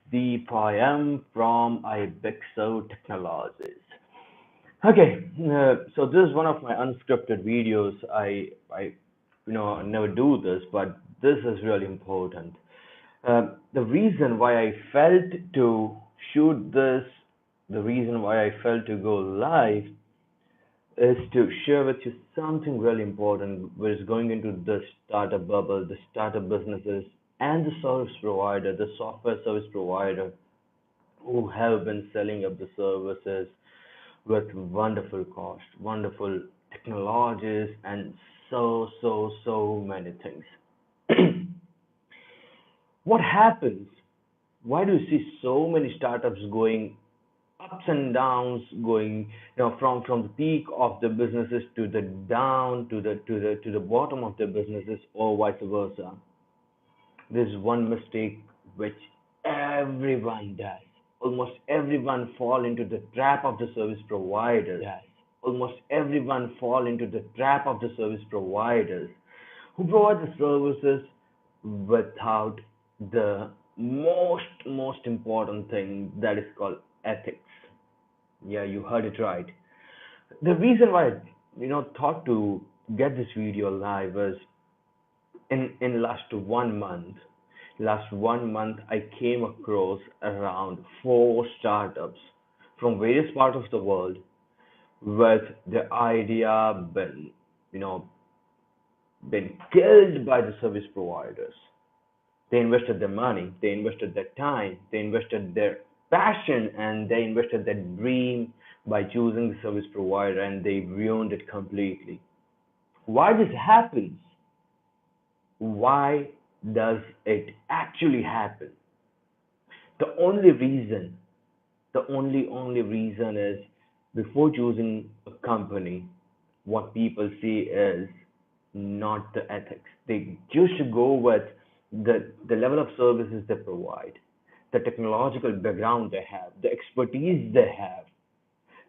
Deep. I am from Ibexo Technologies. Okay, so this is one of my unscripted videos. I never do this, but this is really important. The reason why I felt to shoot this, the reason why I felt to go live is to share with you something really important, which is going into the startup bubble, the startup businesses, and the service provider, the software service provider who have been selling up the services with wonderful cost, wonderful technologies, and so many things. What happens? Why do you see so many startups going ups and downs, going from the peak of the businesses to the down to the bottom of the businesses, or vice versa? There's one mistake which everyone does. Almost everyone fall into the trap of the service providers. Yes. Almost everyone fall into the trap of the service providers who provide the services without the most important thing, that is called ethics. Yeah, you heard it right. The reason why I thought to get this video live was in last 1 month I came across around four startups from various parts of the world with the idea been you know been killed by the service providers. They invested their money, they invested their time, they invested their passion, and they invested their dream by choosing the service provider, and they ruined it completely. Why this happens? Why does it actually happen? The only reason, the only reason is, before choosing a company, what people see is not the ethics. They just go with the level of services they provide, the technological background they have, the expertise they have,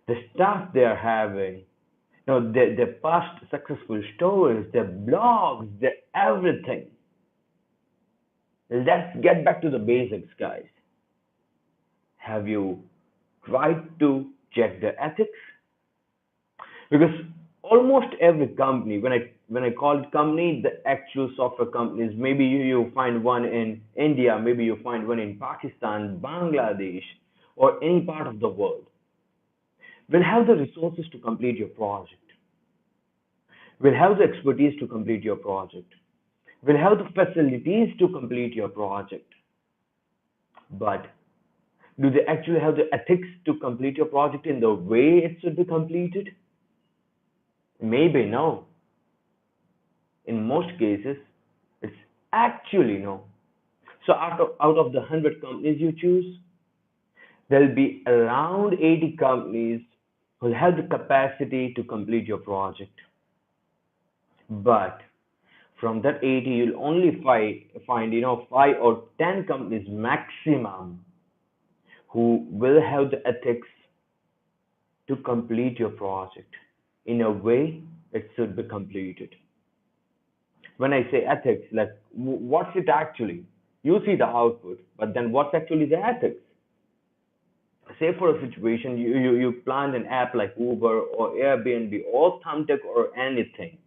the staff they are having, their past successful stories, their blogs, their everything. Let's get back to the basics, guys. Have you tried to check the ethics? Because almost every company, when I call it company, the actual software companies, maybe you find one in India, maybe you find one in Pakistan, Bangladesh, or any part of the world, will have the resources to complete your project, will have the expertise to complete your project, will have the facilities to complete your project. But do they actually have the ethics to complete your project in the way it should be completed? Maybe no. In most cases, it's actually no. So out of the 100 companies you choose, there'll be around 80 companies who have the capacity to complete your project. But from that 80, you'll only find 5 or 10 companies maximum who will have the ethics to complete your project in a way it should be completed. When I say ethics, like what's it actually? You see the output, but then what's actually the ethics? Say for a situation, you planned an app like Uber or Airbnb or Thumbtack or anything.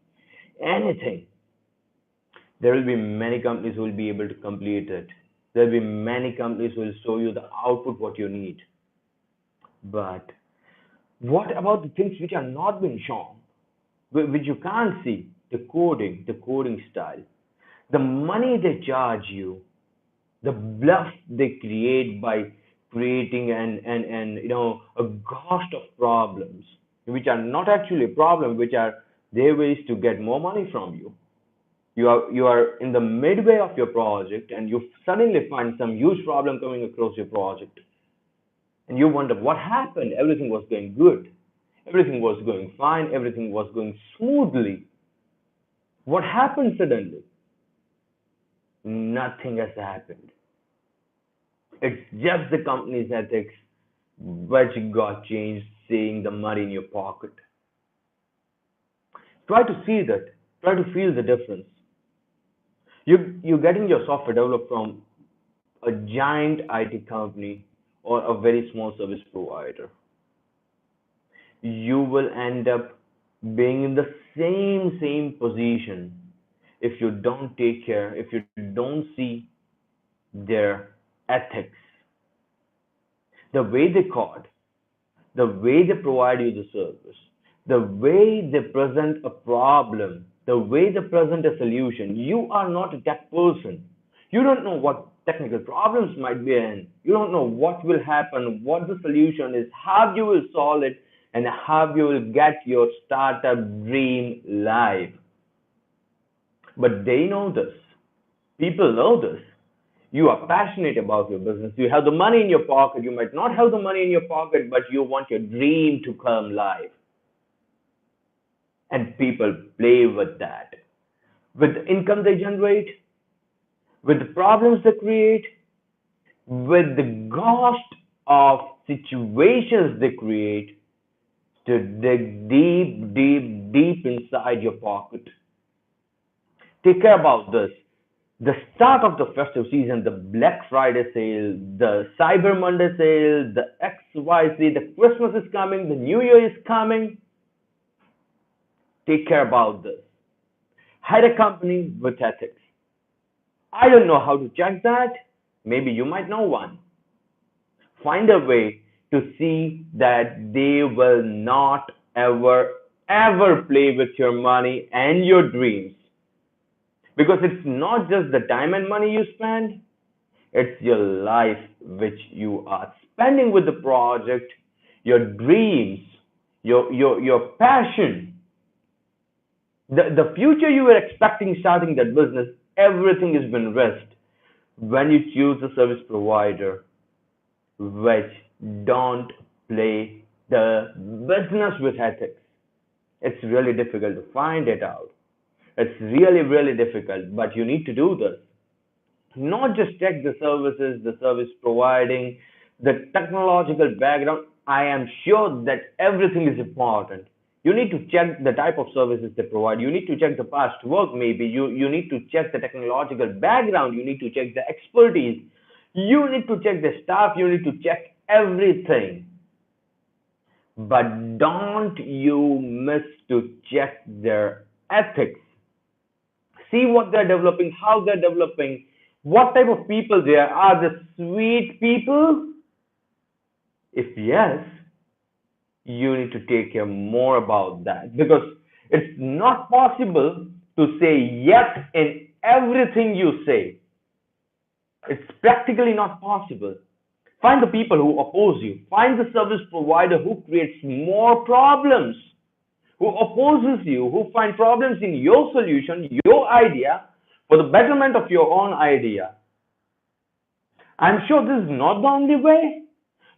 There will be many companies who will be able to complete it. There will be many companies who will show you the output what you need. But what about the things which are not being shown, which you can't see? The coding style, the money they charge you, the bluff they create by creating and a ghost of problems which are not actually a problem, which are their ways to get more money from you. You are in the midway of your project and you suddenly find some huge problem coming across your project, and you wonder what happened. Everything was going good, everything was going fine, everything was going smoothly. What happened suddenly? Nothing has happened. It's just the company's ethics which got changed, seeing the money in your pocket. Try to see that. Try to feel the difference. You're getting your software developed from a giant IT company or a very small service provider, you will end up being in the same position if you don't take care, if you don't see their ethics, the way they code, the way they provide you the service, the way they present a problem, the way they present a solution. You are not a tech person. You don't know what technical problems might be in. You don't know what will happen, what the solution is, how you will solve it, and how you will get your startup dream live. But they know this. People know this. You are passionate about your business. You have the money in your pocket. You might not have the money in your pocket, but you want your dream to come live. And people play with that. With the income they generate, with the problems they create, with the ghost of situations they create to dig deep inside your pocket. Take care about this. The start of the festive season, the Black Friday sale, the Cyber Monday sale, the XYZ, the Christmas is coming, the New Year is coming. Take care about this. Hire a company with ethics. I don't know how to check that. Maybe you might know one. Find a way to see that they will not ever play with your money and your dreams. Because it's not just the time and money you spend, it's your life which you are spending with the project, your dreams, your passion, the future you were expecting starting that business. Everything has been risked when you choose a service provider which don't play the business with ethics. It's really difficult to find it out. It's really difficult, but you need to do this. Not just check the services, the service providing, the technological background. I am sure that everything is important. You need to check the type of services they provide. You need to check the past work, maybe. You need to check the technological background. You need to check the expertise. You need to check the staff. You need to check everything. But don't you miss to check their ethics. See what they're developing, how they're developing, what type of people they are. Are they sweet people? If yes, you need to take care more about that, because it's not possible to say yes in everything you say. It's practically not possible. Find the people who oppose you. Find the service provider who creates more problems, who opposes you, who find problems in your solution, your idea, for the betterment of your own idea. I'm sure this is not the only way,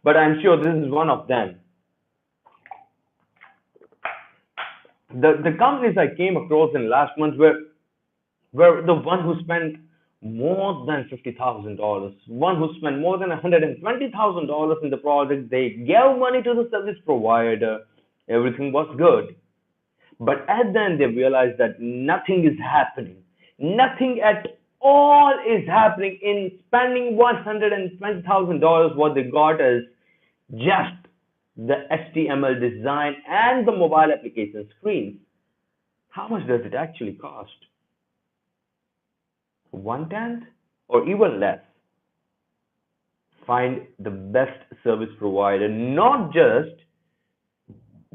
but I'm sure this is one of them. The companies I came across in last month were the one who spent more than $50,000, one who spent more than $120,000 in the project. They gave money to the service provider. Everything was good. But at the end, they realized that nothing is happening. Nothing at all is happening in spending $120,000. What they got is just the HTML design and the mobile application screens. How much does it actually cost? One tenth or even less. Find the best service provider, not just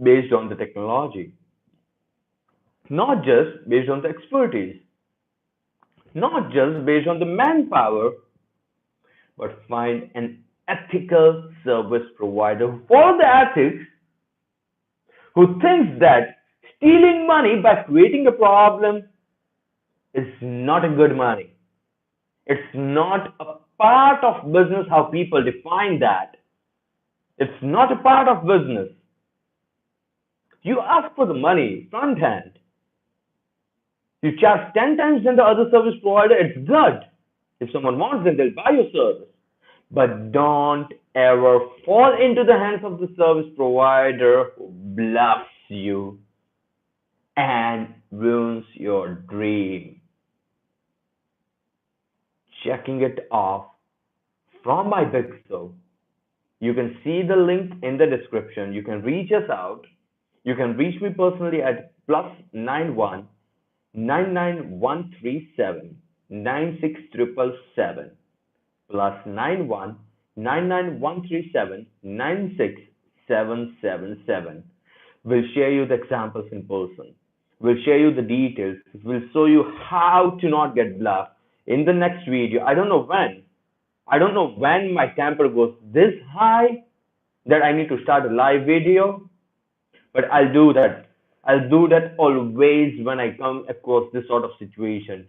based on the technology, not just based on the expertise, not just based on the manpower, but find an ethical service provider for the ethics, who thinks that stealing money by creating a problem is not a good money. It's not a part of business how people define that. It's not a part of business. You ask for the money front end. You charge 10 times than the other service provider, it's good. If someone wants, then they'll buy your service. But don't ever fall into the hands of the service provider who bluffs you and ruins your dream. Checking it off from my big show. You can see the link in the description. You can reach us out. You can reach me personally at +91 99137 96777 +91 99137 96777. We'll share you the examples in person. We'll share you the details. We'll show you how to not get bluffed in the next video. I don't know when. I don't know when my temper goes this high that I need to start a live video, but I'll do that. I'll do that always when I come across this sort of situation.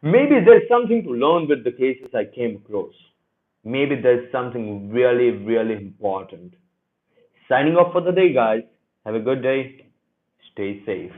Maybe there's something to learn with the cases I came across. Maybe there's something really, really important. Signing off for the day, guys. Have a good day. Stay safe.